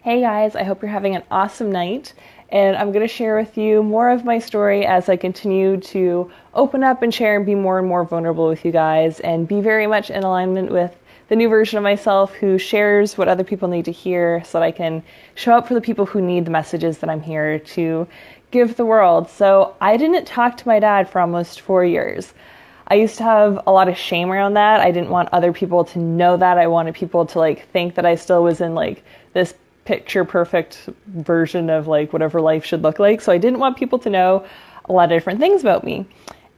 Hey guys, I hope you're having an awesome night, and I'm going to share with you more of my story as I continue to open up and share and be more and more vulnerable with you guys and be very much in alignment with the new version of myself who shares what other people need to hear so that I can show up for the people who need the messages that I'm here to give the world. So I didn't talk to my dad for almost 4 years. I used to have a lot of shame around that. I didn't want other people to know that. I wanted people to think that I still was in this picture perfect version of whatever life should look like. So I didn't want people to know a lot of different things about me.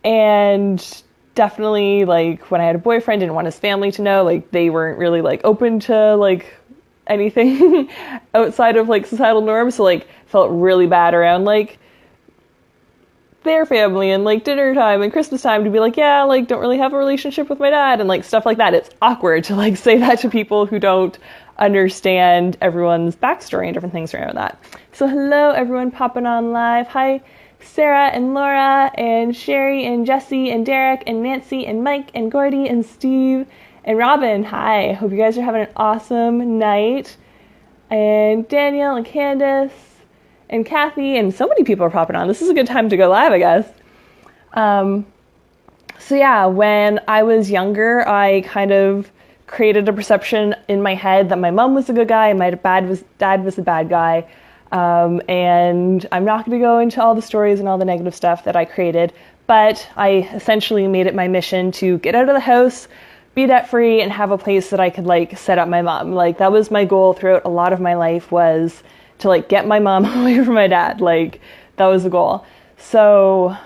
And definitely when I had a boyfriend, didn't want his family to know, they weren't really open to anything outside of societal norms. So felt really bad around their family and dinner time and Christmas time to be don't really have a relationship with my dad and stuff like that. It's awkward to say that to people who don't understand everyone's backstory and different things around that. So hello everyone popping on live. Hi Sarah and Laura and Sherry and Jesse and Derek and Nancy and Mike and Gordy and Steve and Robin. Hi, hope you guys are having an awesome night. And Daniel and Candace and Kathy and so many people are popping on. This is a good time to go live, I guess. So yeah, when I was younger, I kind of created a perception in my head that my mom was a good guy and my dad was a bad guy. And I'm not going to go into all the stories and all the negative stuff that I created, but I essentially made it my mission to get out of the house, be debt free, and have a place that I could set up my mom. That was my goal throughout a lot of my life, was to get my mom away from my dad. That was the goal. So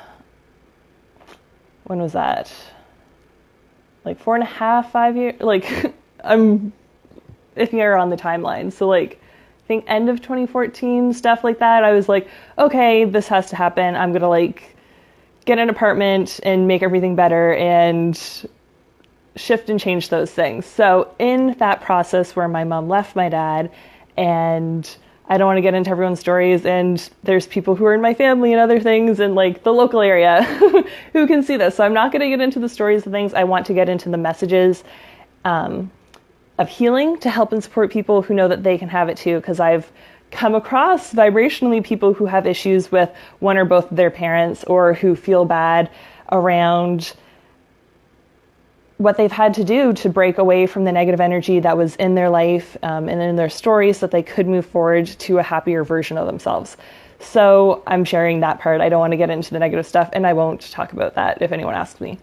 when was that? 4.5, 5 years, I'm, if you're on the timeline. So I think end of 2014, stuff like that. I was okay, this has to happen. I'm going to get an apartment and make everything better and shift and change those things. So in that process where my mom left my dad, and I don't want to get into everyone's stories, and there's people who are in my family and other things in the local area who can see this. So I'm not going to get into the stories and things. I want to get into the messages of healing to help and support people who know that they can have it too. Because I've come across vibrationally people who have issues with one or both of their parents, or who feel bad around what they've had to do to break away from the negative energy that was in their life and in their stories, so that they could move forward to a happier version of themselves. So I'm sharing that part. I don't want to get into the negative stuff, and I won't talk about that if anyone asks me.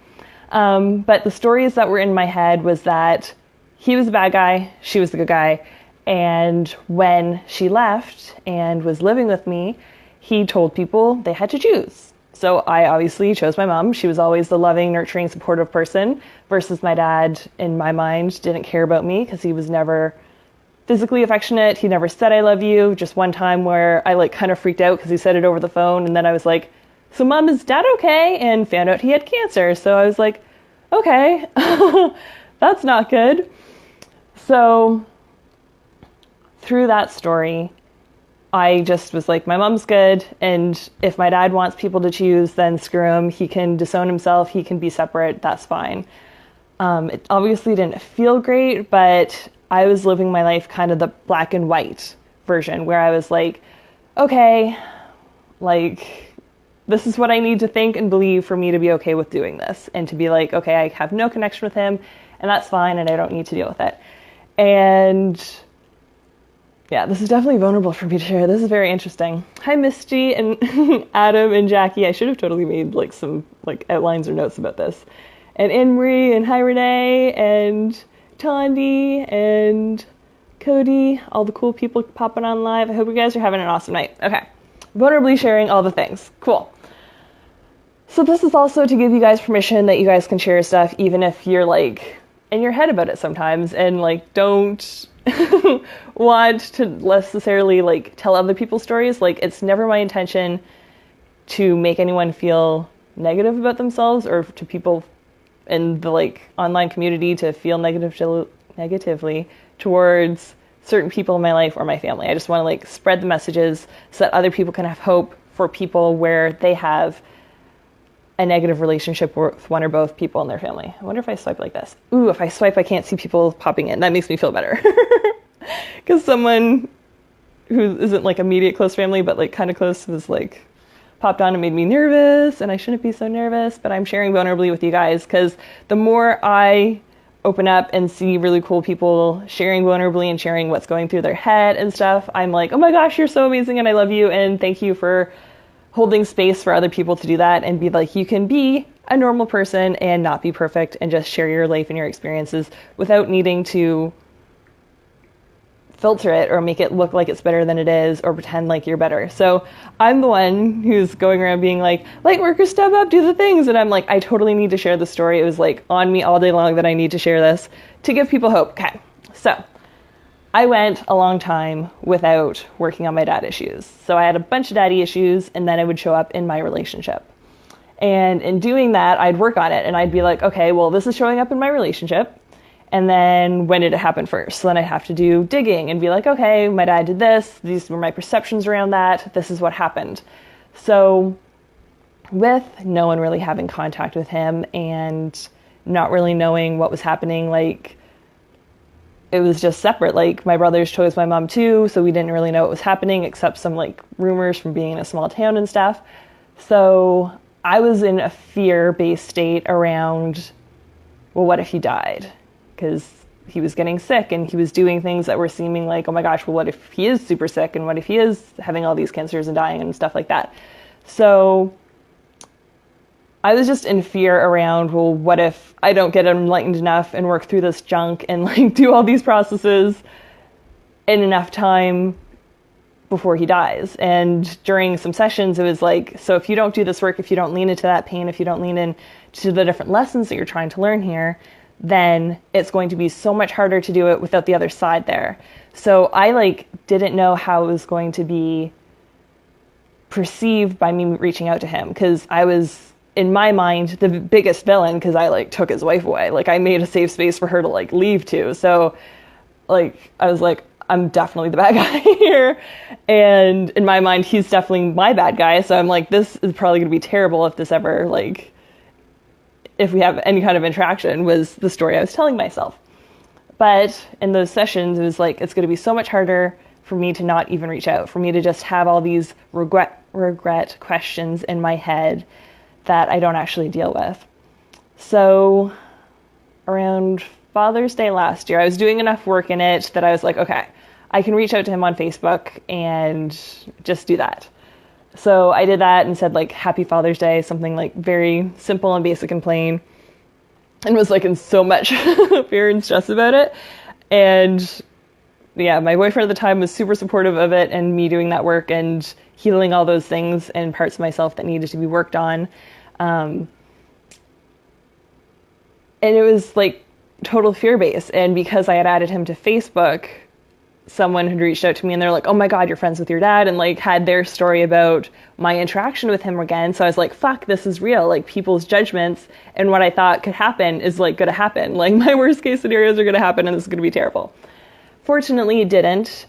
But the stories that were in my head was that he was the bad guy, she was the good guy, and when she left and was living with me, he told people they had to choose. So I obviously chose my mom. She was always the loving, nurturing, supportive person, versus my dad, in my mind, didn't care about me because he was never physically affectionate. He never said I love you. Just one time where I kind of freaked out because he said it over the phone, and then I was like, so Mom, is Dad okay? And found out he had cancer. So I was like, okay, that's not good. So through that story, I just was my mom's good, and if my dad wants people to choose, then screw him. He can disown himself. He can be separate. That's fine. It obviously didn't feel great, but I was living my life kind of the black and white version, where I was okay, this is what I need to think and believe for me to be okay with doing this, and to be okay, I have no connection with him, and that's fine, and I don't need to deal with it. And yeah, this is definitely vulnerable for me to share. This is very interesting. Hi, Misty and Adam and Jackie. I should have totally made some outlines or notes about this. And Anne-Marie, and hi, Renee, and Tondi, and Cody, all the cool people popping on live. I hope you guys are having an awesome night. Okay, vulnerably sharing all the things. Cool. So this is also to give you guys permission that you guys can share stuff, even if you're in your head about it sometimes, and don't want to necessarily tell other people's stories. It's never my intention to make anyone feel negative about themselves, or to people in the online community to feel negatively towards certain people in my life or my family. I just want to spread the messages so that other people can have hope for people where they have a negative relationship with one or both people in their family. I wonder if I swipe like this. Ooh, if I swipe, I can't see people popping in. That makes me feel better. Because someone who isn't like immediate close family, but like kind of close, was like popped on and made me nervous, and I shouldn't be so nervous, but I'm sharing vulnerably with you guys because the more I open up and see really cool people sharing vulnerably and sharing what's going through their head and stuff, I'm like, oh my gosh, you're so amazing and I love you and thank you for holding space for other people to do that and be like, you can be a normal person and not be perfect and just share your life and your experiences without needing to filter it or make it look like it's better than it is or pretend like you're better. So I'm the one who's going around being like, light workers, step up, do the things. And I'm like, I totally need to share the story. It was like on me all day long that I need to share this to give people hope. Okay. So I went a long time without working on my dad issues. So I had a bunch of daddy issues and then it would show up in my relationship. And in doing that, I'd work on it and I'd be like, okay, well, this is showing up in my relationship. And then when did it happen first? So then I'd have to do digging and be like, okay, my dad did this. These were my perceptions around that. This is what happened. So with no one really having contact with him and not really knowing what was happening, like it was just separate. Like my brothers chose my mom too. So we didn't really know what was happening except some like rumors from being in a small town and stuff. So I was in a fear-based state around, well, what if he died? Because he was getting sick and he was doing things that were seeming like, oh my gosh, well, what if he is super sick and what if he is having all these cancers and dying and stuff like that? So I was just in fear around, well, what if I don't get enlightened enough and work through this junk and like do all these processes in enough time before he dies? And during some sessions, it was like, so if you don't do this work, if you don't lean into that pain, if you don't lean into the different lessons that you're trying to learn here, then it's going to be so much harder to do it without the other side there. So I like didn't know how it was going to be perceived by me reaching out to him because I was, in my mind, the biggest villain because I like took his wife away. Like I made a safe space for her to like leave to. So like I was like, I'm definitely the bad guy here. And in my mind, he's definitely my bad guy. So I'm like, this is probably going to be terrible if this ever like, if we have any kind of interaction, was the story I was telling myself. But in those sessions, it was like, it's going to be so much harder for me to not even reach out, for me to just have all these regret questions in my head that I don't actually deal with. So around Father's Day last year, I was doing enough work in it that I was like, okay, I can reach out to him on Facebook and just do that. So I did that and said like, Happy Father's Day, something like very simple and basic and plain, and was like in so much fear and stress about it. And yeah, my boyfriend at the time was super supportive of it and me doing that work and healing all those things and parts of myself that needed to be worked on. And it was like total fear-based. And because I had added him to Facebook, someone had reached out to me and they're like, oh my God, you're friends with your dad, and like had their story about my interaction with him again. So I was like, fuck, this is real. Like people's judgments and what I thought could happen is like going to happen. Like my worst case scenarios are going to happen and this is going to be terrible. Fortunately, it didn't.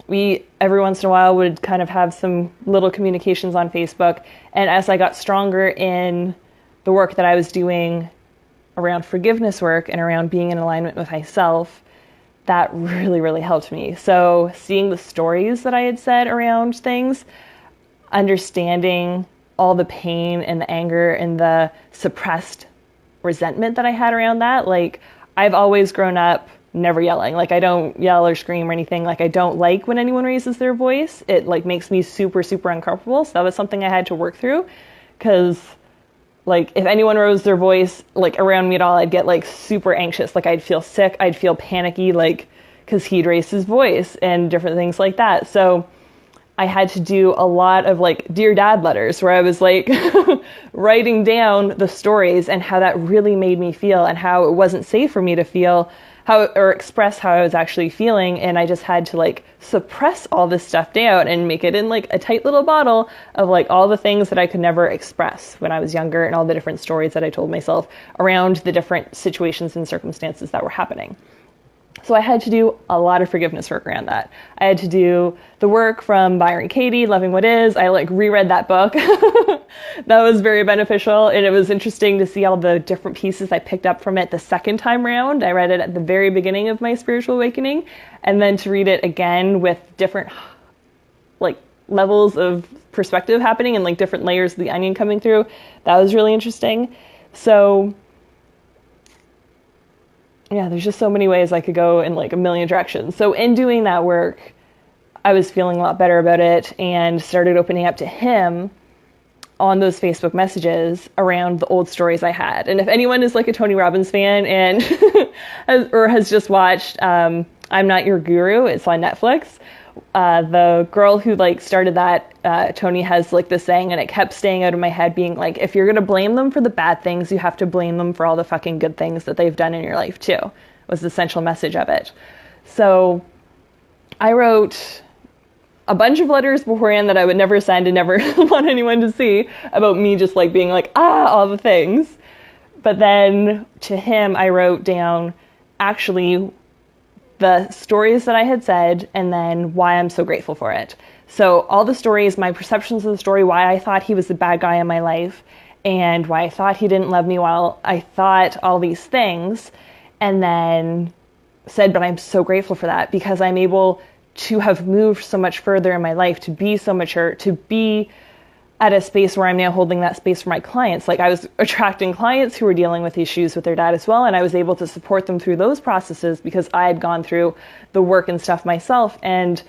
We every once in a while would kind of have some little communications on Facebook. And as I got stronger in the work that I was doing around forgiveness work and around being in alignment with myself, that really, really helped me. So seeing the stories that I had said around things, understanding all the pain and the anger and the suppressed resentment that I had around that. Like I've always grown up never yelling. Like I don't yell or scream or anything. Like I don't like when anyone raises their voice. It like makes me super, super uncomfortable. So that was something I had to work through because like if anyone rose their voice like around me at all, I'd get like super anxious. Like I'd feel sick. I'd feel panicky, like because he'd raised his voice and different things like that. So I had to do a lot of like Dear Dad letters where I was like writing down the stories and how that really made me feel and how it wasn't safe for me to feel how or express how I was actually feeling. And I just had to like suppress all this stuff down and make it in like a tight little bottle of like all the things that I could never express when I was younger and all the different stories that I told myself around the different situations and circumstances that were happening. So I had to do a lot of forgiveness work around that. I had to do the work from Byron Katie, Loving What Is. I reread that book. That was very beneficial. And it was interesting to see all the different pieces I picked up from it the second time round. I read it at the very beginning of my spiritual awakening. And then to read it again with different levels of perspective happening and different layers of the onion coming through. That was really interesting. So yeah, there's just so many ways I could go in a million directions. So in doing that work, I was feeling a lot better about it and started opening up to him on those Facebook messages around the old stories I had. And if anyone is a Tony Robbins fan and has just watched I'm Not Your Guru, it's on Netflix. The girl who started that, Tony has this saying, and it kept staying out of my head, being if you're going to blame them for the bad things, you have to blame them for all the fucking good things that they've done in your life too, was the central message of it. So I wrote a bunch of letters beforehand that I would never send and never want anyone to see about me just being all the things. But then to him, I wrote down actually the stories that I had said, and then why I'm so grateful for it. So all the stories, my perceptions of the story, why I thought he was the bad guy in my life, and why I thought he didn't love me while I thought all these things, and then said, but I'm so grateful for that because I'm able to have moved so much further in my life, to be so mature, to be at a space where I'm now holding that space for my clients. I was attracting clients who were dealing with issues with their dad as well, and I was able to support them through those processes because I had gone through the work and stuff myself. And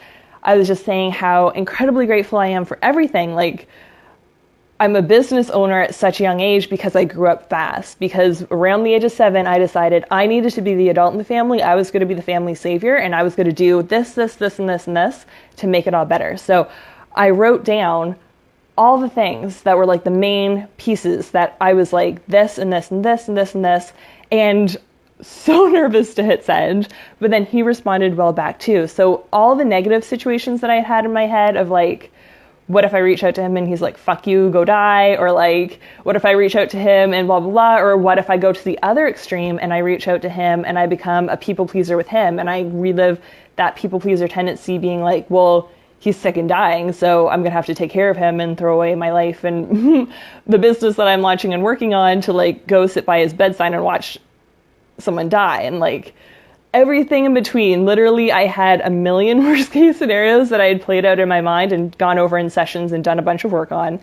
I was just saying how incredibly grateful I am for everything. I'm a business owner at such a young age because I grew up fast, because around the age of 7, I decided I needed to be the adult in the family. I was going to be the family savior, and I was going to do this, and this, and this to make it all better. So I wrote down all the things that were the main pieces that I was this and this and this and this and this, and so nervous to hit send. But then he responded well back too. So all the negative situations that I had in my head of what if I reach out to him and he's fuck you, go die, or what if I reach out to him and blah blah blah, or what if I go to the other extreme and I reach out to him and I become a people pleaser with him and I relive that people pleaser tendency, being well, he's sick and dying, so I'm going to have to take care of him and throw away my life and the business that I'm launching and working on to go sit by his bedside and watch someone die, and everything in between. Literally, I had a million worst case scenarios that I had played out in my mind and gone over in sessions and done a bunch of work on.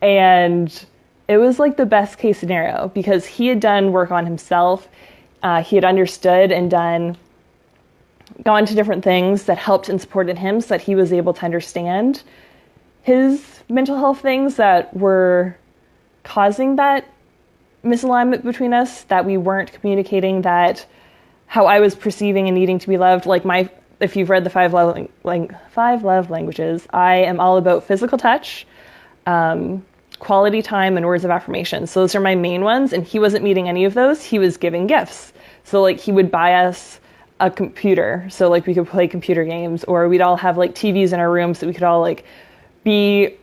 And it was the best case scenario because he had done work on himself. He had understood and gone to different things that helped and supported him so that he was able to understand his mental health things that were causing that misalignment between us, that we weren't communicating, that how I was perceiving and needing to be loved. If you've read the 5 love languages, I am all about physical touch, quality time, and words of affirmation. So those are my main ones, and he wasn't meeting any of those. He was giving gifts. So he would buy us a computer so we could play computer games, or we'd all have TVs in our rooms so we could all be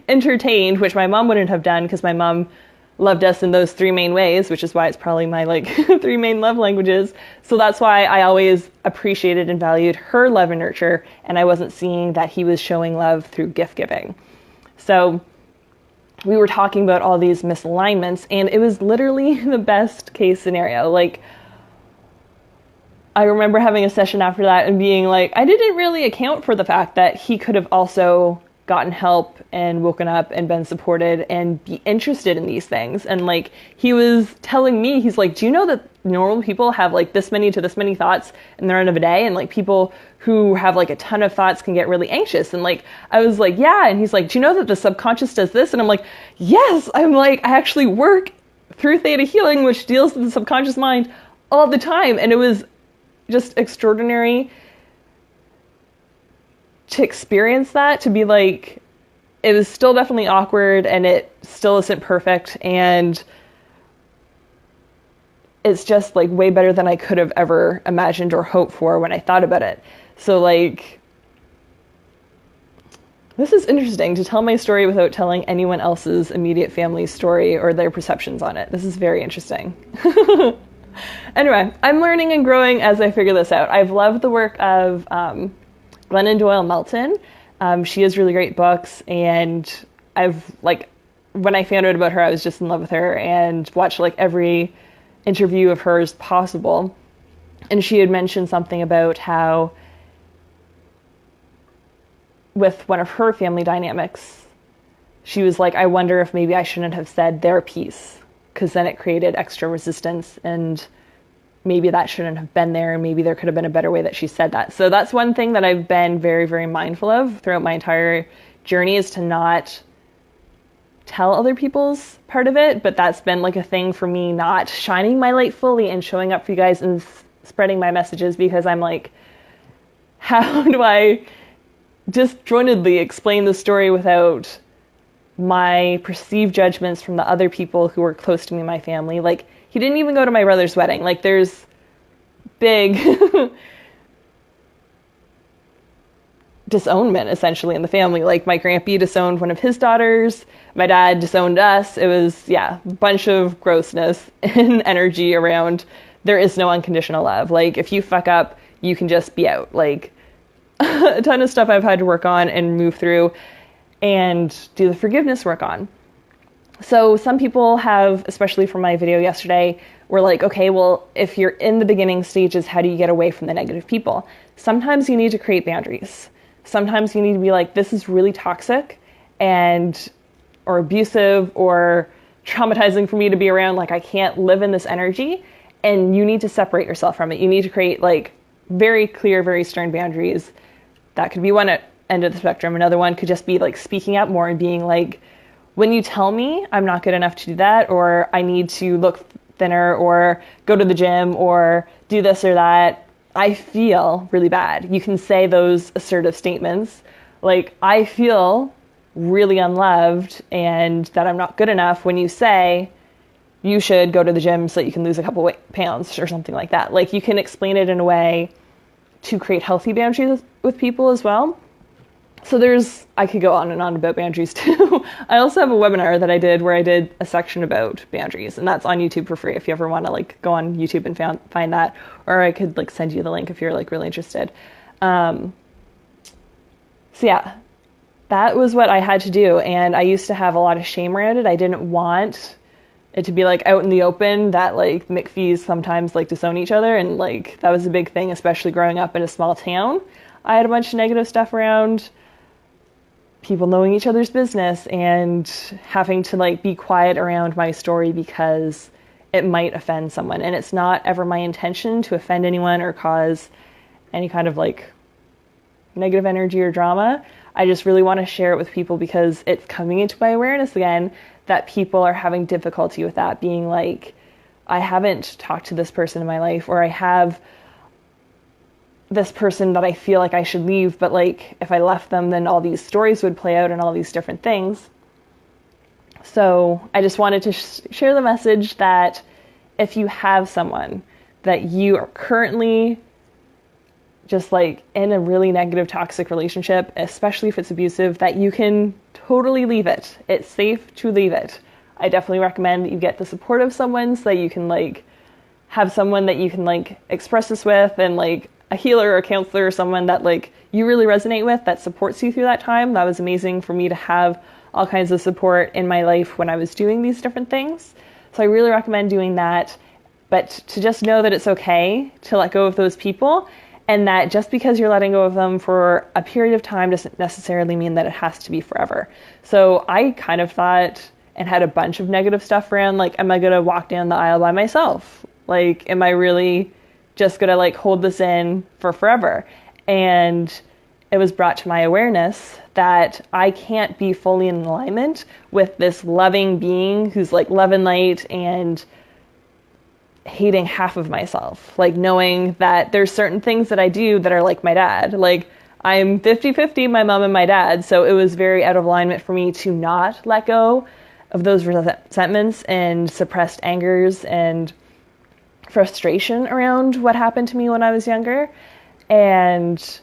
entertained, which my mom wouldn't have done because my mom loved us in those 3 main ways, which is why it's probably my 3 main love languages. So that's why I always appreciated and valued her love and nurture, and I wasn't seeing that he was showing love through gift giving. So we were talking about all these misalignments, and it was literally the best case scenario. I remember having a session after that and being I didn't really account for the fact that he could have also gotten help and woken up and been supported and be interested in these things. And he was telling me, he's do you know that normal people have this many to this many thoughts in the run of a day? And people who have a ton of thoughts can get really anxious. And I was yeah. And he's do you know that the subconscious does this? And I'm yes. I'm I actually work through theta healing, which deals with the subconscious mind all the time. And it was just extraordinary to experience that, to be it was still definitely awkward and it still isn't perfect, and it's just way better than I could have ever imagined or hoped for when I thought about it. So this is interesting to tell my story without telling anyone else's immediate family story or their perceptions on it. This is very interesting. Anyway, I'm learning and growing as I figure this out. I've loved the work of Glennon Doyle Melton. She has really great books, and I've when I found out about her, I was just in love with her and watched every interview of hers possible. And she had mentioned something about how with one of her family dynamics, she was like, I wonder if maybe I shouldn't have said their piece, because then it created extra resistance, and maybe that shouldn't have been there, and maybe there could have been a better way that she said that. So that's one thing that I've been very, very mindful of throughout my entire journey, is to not tell other people's part of it. But that's been a thing for me, not shining my light fully and showing up for you guys and spreading my messages, because I'm like, how do I disjointedly explain the story without my perceived judgments from the other people who were close to me in my family? He didn't even go to my brother's wedding. There's big disownment, essentially, in the family. My grandpa disowned one of his daughters. My dad disowned us. It was, a bunch of grossness and energy around there is no unconditional love. If you fuck up, you can just be out. A ton of stuff I've had to work on and move through and do the forgiveness work on. So some people have, especially from my video yesterday, were like, okay, well, if you're in the beginning stages, how do you get away from the negative people? Sometimes you need to create boundaries. Sometimes you need to be like, this is really toxic or abusive or traumatizing for me to be around. I can't live in this energy, and you need to separate yourself from it. You need to create very clear, very stern boundaries. That could be one end of the spectrum. Another one could just be speaking out more and being like, when you tell me I'm not good enough to do that, or I need to look thinner or go to the gym or do this or that, I feel really bad. You can say those assertive statements I feel really unloved and that I'm not good enough, when you say you should go to the gym so that you can lose a couple pounds or something like that. You can explain it in a way to create healthy boundaries with people as well. So I could go on and on about boundaries too. I also have a webinar that I did where I did a section about boundaries, and that's on YouTube for free if you ever want to go on YouTube and find that, or I could send you the link if you're really interested. So yeah, that was what I had to do, and I used to have a lot of shame around it. I didn't want it to be out in the open that McPhees sometimes disown each other, and that was a big thing, especially growing up in a small town. I had a bunch of negative stuff around people knowing each other's business and having to be quiet around my story because it might offend someone. And it's not ever my intention to offend anyone or cause any kind of negative energy or drama. I just really want to share it with people because it's coming into my awareness again that people are having difficulty with that, being I haven't talked to this person in my life, or I have this person that I feel I should leave, but if I left them, then all these stories would play out and all these different things. So I just wanted to share the message that if you have someone that you are currently just in a really negative, toxic relationship, especially if it's abusive, that you can totally leave it. It's safe to leave it. I definitely recommend that you get the support of someone so that you can have someone that you can express this with, and a healer or a counselor or someone that you really resonate with that supports you through that time. That was amazing for me to have all kinds of support in my life when I was doing these different things. So I really recommend doing that, but to just know that it's okay to let go of those people, and that just because you're letting go of them for a period of time doesn't necessarily mean that it has to be forever. So I kind of thought and had a bunch of negative stuff around, am I going to walk down the aisle by myself? Am I really just going to hold this in for forever? And it was brought to my awareness that I can't be fully in alignment with this loving being who's love and light, and hating half of myself, knowing that there's certain things that I do that are like my dad. I'm 50-50, my mom and my dad, so it was very out of alignment for me to not let go of those resentments and suppressed angers and frustration around what happened to me when I was younger, and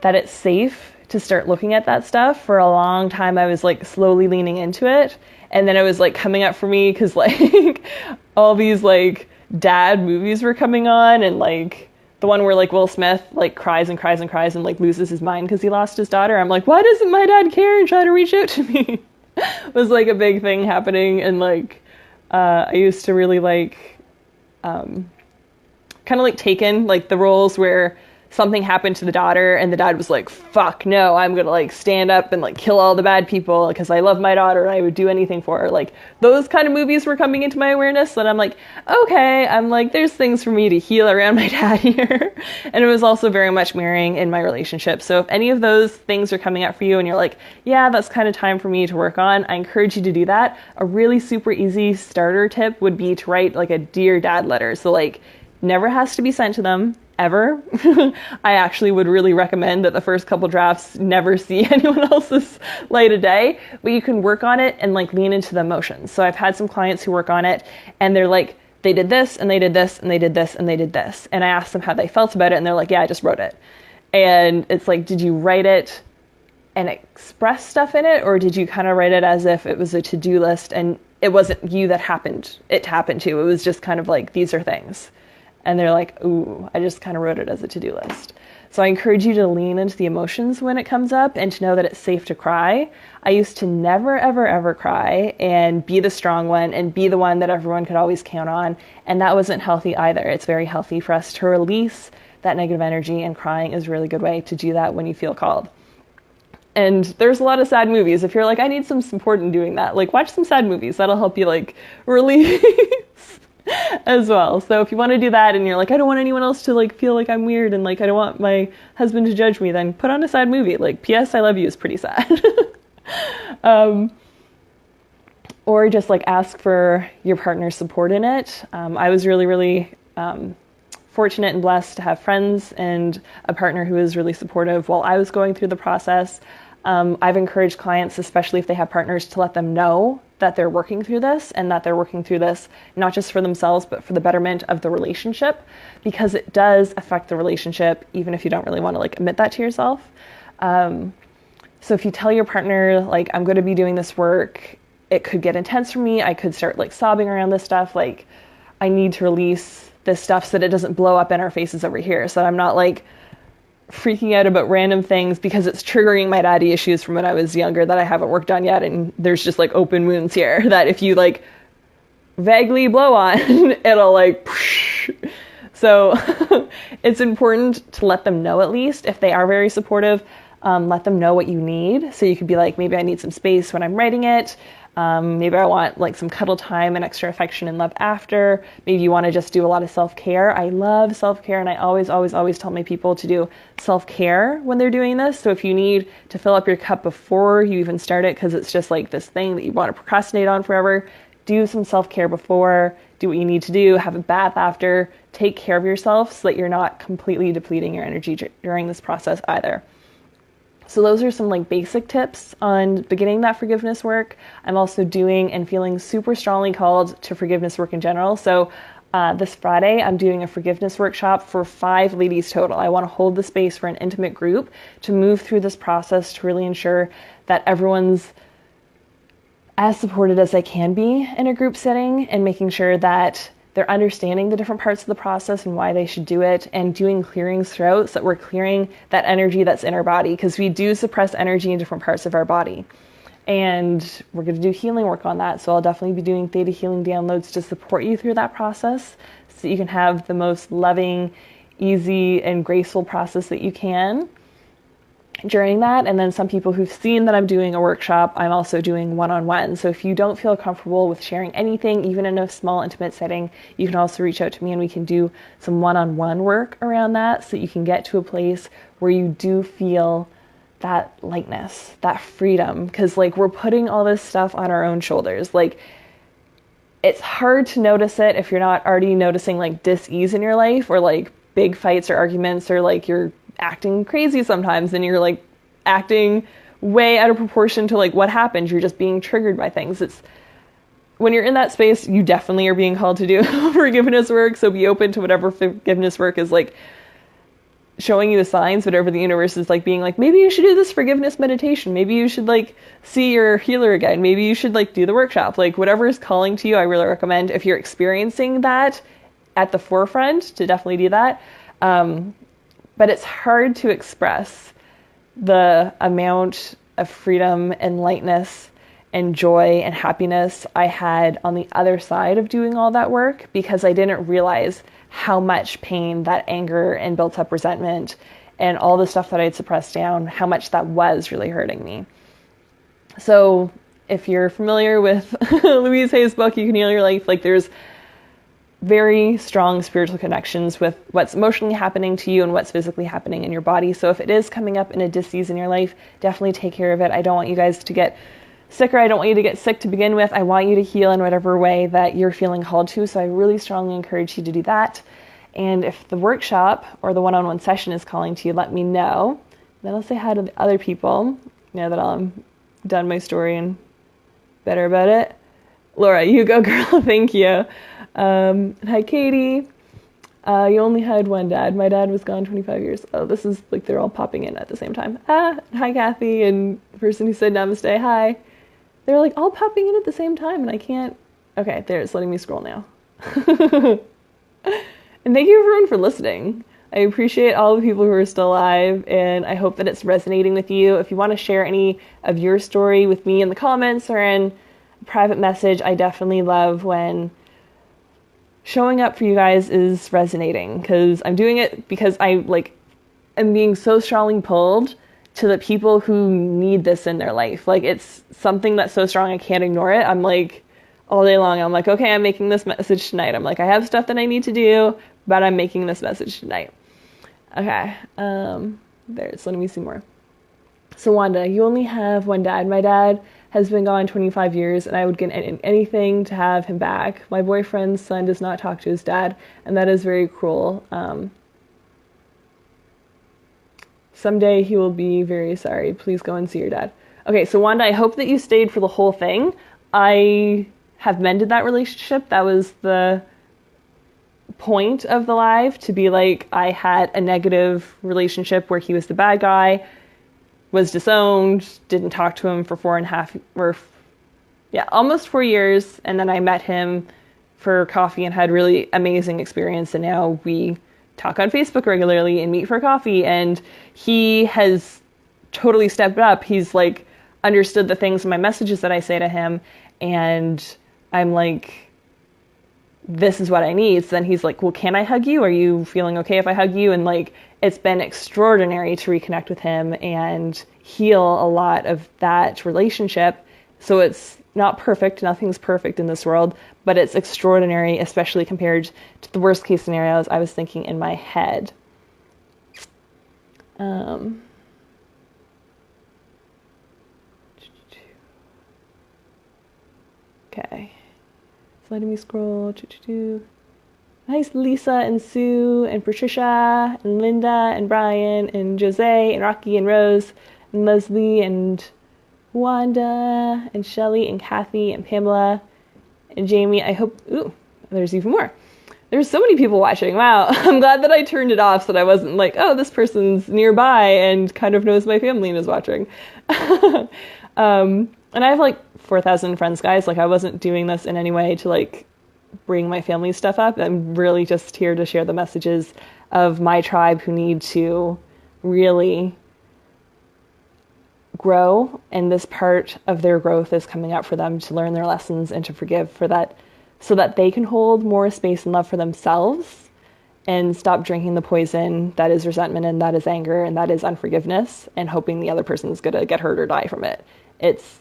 that it's safe to start looking at that stuff. For a long time, I was slowly leaning into it, and then it was coming up for me because all these dad movies were coming on, and like the one where like Will Smith like cries and cries and cries and like loses his mind because he lost his daughter. I'm like, why doesn't my dad care and try to reach out to me? Was like a big thing happening. And like I used to really like kind of like Taken, like the roles where something happened to the daughter and the dad was like, fuck no, I'm gonna like stand up and like kill all the bad people because I love my daughter and I would do anything for her. Like those kind of movies were coming into my awareness, and I'm like, okay, I'm like, there's things for me to heal around my dad here. And it was also very much mirroring in my relationship. So if any of those things are coming up for you and you're like, yeah, that's kind of time for me to work on, I encourage you to do that. A really super easy starter tip would be to write like a Dear Dad letter. So like never has to be sent to them ever. I actually would really recommend that the first couple drafts never see anyone else's light of day, but you can work on it and like lean into the emotions. So I've had some clients who work on it and they're like, they did this and they did this and they did this and they did this. And I asked them how they felt about it and they're like, yeah, I just wrote it. And it's like, did you write it and express stuff in it, or did you kind of write it as if it was a to-do list and it wasn't you that it happened to? It was just kind of like, these are things. And they're like, ooh, I just kind of wrote it as a to-do list. So I encourage you to lean into the emotions when it comes up and to know that it's safe to cry. I used to never, ever, ever cry and be the strong one and be the one that everyone could always count on. And that wasn't healthy either. It's very healthy for us to release that negative energy, and crying is a really good way to do that when you feel called. And there's a lot of sad movies. If you're like, I need some support in doing that, like watch some sad movies. That'll help you like release as well. So if you want to do that and you're like, I don't want anyone else to like feel like I'm weird and like I don't want my husband to judge me, then put on a sad movie. Like P.S. I Love You is pretty sad. Or just like ask for your partner's support in it. I was really, really fortunate and blessed to have friends and a partner who was really supportive while I was going through the process. I've encouraged clients, especially if they have partners, to let them know that they're working through this, and that they're working through this not just for themselves, but for the betterment of the relationship, because it does affect the relationship, even if you don't really want to like admit that to yourself. So if you tell your partner, like, I'm going to be doing this work, it could get intense for me. I could start like sobbing around this stuff. Like, I need to release this stuff so that it doesn't blow up in our faces over here. So I'm not like freaking out about random things because it's triggering my daddy issues from when I was younger that I haven't worked on yet. And there's just like open wounds here that if you like vaguely blow on, it'll like, so it's important to let them know, at least if they are very supportive, let them know what you need. So you could be like, maybe I need some space when I'm writing it. Maybe I want like some cuddle time and extra affection and love after. Maybe you want to just do a lot of self-care. I love self-care, and I always tell my people to do self-care when they're doing this. So if you need to fill up your cup before you even start it, because it's just like this thing that you want to procrastinate on forever, do some self-care before, do what you need to do, have a bath after, take care of yourself so that you're not completely depleting your energy during this process either. So those are some like basic tips on beginning that forgiveness work. I'm also doing and feeling super strongly called to forgiveness work in general. So this Friday, I'm doing a forgiveness workshop for 5 ladies total. I want to hold the space for an intimate group to move through this process to really ensure that everyone's as supported as they can be in a group setting, and making sure that they're understanding the different parts of the process and why they should do it, and doing clearings throughout so that we're clearing that energy that's in our body, because we do suppress energy in different parts of our body. And we're going to do healing work on that. So I'll definitely be doing theta healing downloads to support you through that process so that you can have the most loving, easy, and graceful process that you can during that. And then some people who've seen that I'm doing a workshop, I'm also doing one-on-one. So if you don't feel comfortable with sharing anything, even in a small intimate setting, you can also reach out to me and we can do some one-on-one work around that so that you can get to a place where you do feel that lightness, that freedom. Because like, we're putting all this stuff on our own shoulders. Like, it's hard to notice it if you're not already noticing like dis-ease in your life, or like big fights or arguments, or like you're acting crazy sometimes and you're like acting way out of proportion to like what happened. You're just being triggered by things. It's when you're in that space, you definitely are being called to do forgiveness work. So be open to whatever forgiveness work is like showing you the signs, whatever the universe is like being like, maybe you should do this forgiveness meditation. Maybe you should like see your healer again. Maybe you should like do the workshop, like whatever is calling to you. I really recommend, if you're experiencing that, at the forefront to definitely do that. But it's hard to express the amount of freedom and lightness and joy and happiness I had on the other side of doing all that work, because I didn't realize how much pain, that anger and built up resentment and all the stuff that I'd suppressed down, how much that was really hurting me. So if you're familiar with Louise Hay's book, You Can Heal Your Life, like there's very strong spiritual connections with what's emotionally happening to you and what's physically happening in your body. So if it is coming up in a dis-ease in your life, definitely take care of it. I don't want you guys to get sicker. I don't want you to get sick to begin with. I want you to heal in whatever way that you're feeling called to. So I really strongly encourage you to do that. And if the workshop or the one-on-one session is calling to you, let me know. Then I'll say hi to the other people now that I'm done my story and better about it. Laura, you go, girl. Thank you. Hi, Katie. You only had one dad. My dad was gone 25 years. Oh, this is like they're all popping in at the same time. Hi, Kathy. And the person who said namaste, hi. They're like all popping in at the same time, and I can't. Okay, there, it's letting me scroll now. And thank you everyone for listening. I appreciate all the people who are still alive, and I hope that it's resonating with you. If you want to share any of your story with me in the comments or in a private message, I definitely love when showing up for you guys is resonating, because I'm doing it because I am being so strongly pulled to the people who need this in their life. Like, it's something that's so strong I can't ignore it. I'm like, all day long, I'm like, okay, I'm making this message tonight. I'm like, I have stuff that I need to do, but I'm making this message tonight. Okay, there's letting me see more. So Wanda, you only have one dad. My dad has been gone 25 years, and I would get anything to have him back. My boyfriend's son does not talk to his dad, and that is very cruel. Someday he will be very sorry. Please go and see your dad. Okay, so Wanda, I hope that you stayed for the whole thing. I have mended that relationship. That was the point of the live, to be like, I had a negative relationship where he was the bad guy, was disowned, didn't talk to him for almost 4 years. And then I met him for coffee and had really amazing experience. And now we talk on Facebook regularly and meet for coffee. And he has totally stepped up. He's like understood the things in my messages that I say to him. And I'm like, this is what I need. So then he's like, well, can I hug you? Are you feeling okay if I hug you? And like, it's been extraordinary to reconnect with him and heal a lot of that relationship. So it's not perfect. Nothing's perfect in this world, but it's extraordinary, especially compared to the worst case scenarios I was thinking in my head. Okay. Letting me scroll. Hi, Lisa and Sue and Patricia and Linda and Brian and Jose and Rocky and Rose and Leslie and Wanda and Shelly and Kathy and Pamela and Jamie. I hope, there's even more. There's so many people watching. Wow. I'm glad that I turned it off so that I wasn't like, oh, this person's nearby and kind of knows my family and is watching. And I have like 4,000 friends, guys. Like, I wasn't doing this in any way to like bring my family stuff up. I'm really just here to share the messages of my tribe who need to really grow. And this part of their growth is coming up for them to learn their lessons and to forgive for that, so that they can hold more space and love for themselves and stop drinking the poison that is resentment and that is anger and that is unforgiveness and hoping the other person's going to get hurt or die from it. It's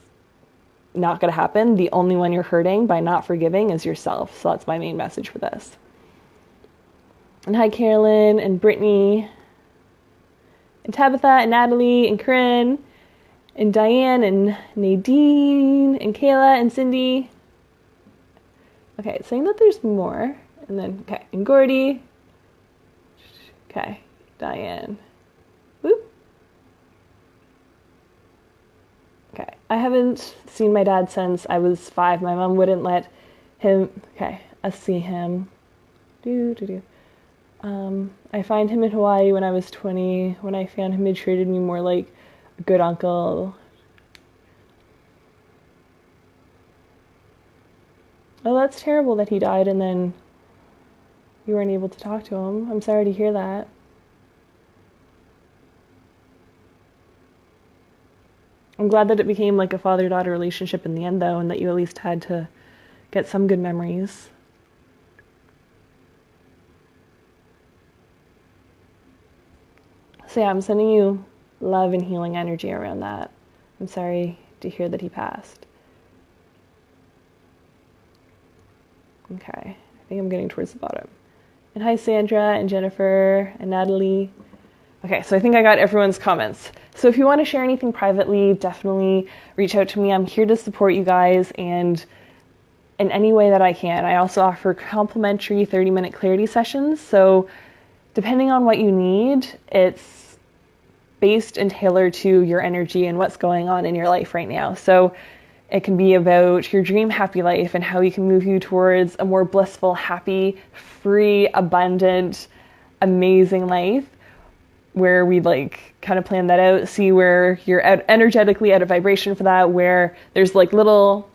not going to happen. The only one you're hurting by not forgiving is yourself. So that's my main message for this. And hi, Carolyn and Brittany and Tabitha and Natalie and Corinne and Diane and Nadine and Kayla and Cindy. Okay, it's saying that there's more. And then, okay, and Gordy. Okay, Diane. Whoop. Okay, I haven't seen my dad since I was 5. My mom wouldn't let us see him. I find him in Hawaii when I was 20. When I found him, he treated me more like a good uncle. Oh, that's terrible that he died and then you weren't able to talk to him. I'm sorry to hear that. I'm glad that it became like a father-daughter relationship in the end, though, and that you at least had to get some good memories. So yeah, I'm sending you love and healing energy around that. I'm sorry to hear that he passed. Okay, I think I'm getting towards the bottom. And hi, Sandra and Jennifer and Natalie. Okay, so I think I got everyone's comments. So if you want to share anything privately, definitely reach out to me. I'm here to support you guys and in any way that I can. I also offer complimentary 30-minute clarity sessions. So depending on what you need, it's based and tailored to your energy and what's going on in your life right now. So it can be about your dream happy life and how you can move you towards a more blissful, happy, free, abundant, amazing life, where we like kind of plan that out, see where you're energetically at a vibration for that, where there's like little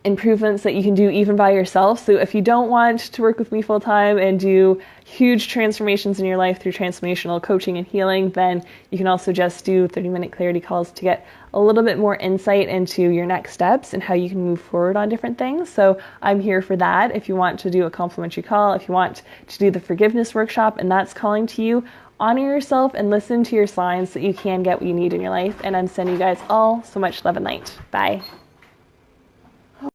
improvements that you can do even by yourself. So if you don't want to work with me full time and do huge transformations in your life through transformational coaching and healing, then you can also just do 30-minute clarity calls to get a little bit more insight into your next steps and how you can move forward on different things. So I'm here for that. If you want to do a complimentary call, if you want to do the forgiveness workshop and that's calling to you, honor yourself and listen to your signs so that you can get what you need in your life. And I'm sending you guys all so much love and light. Bye.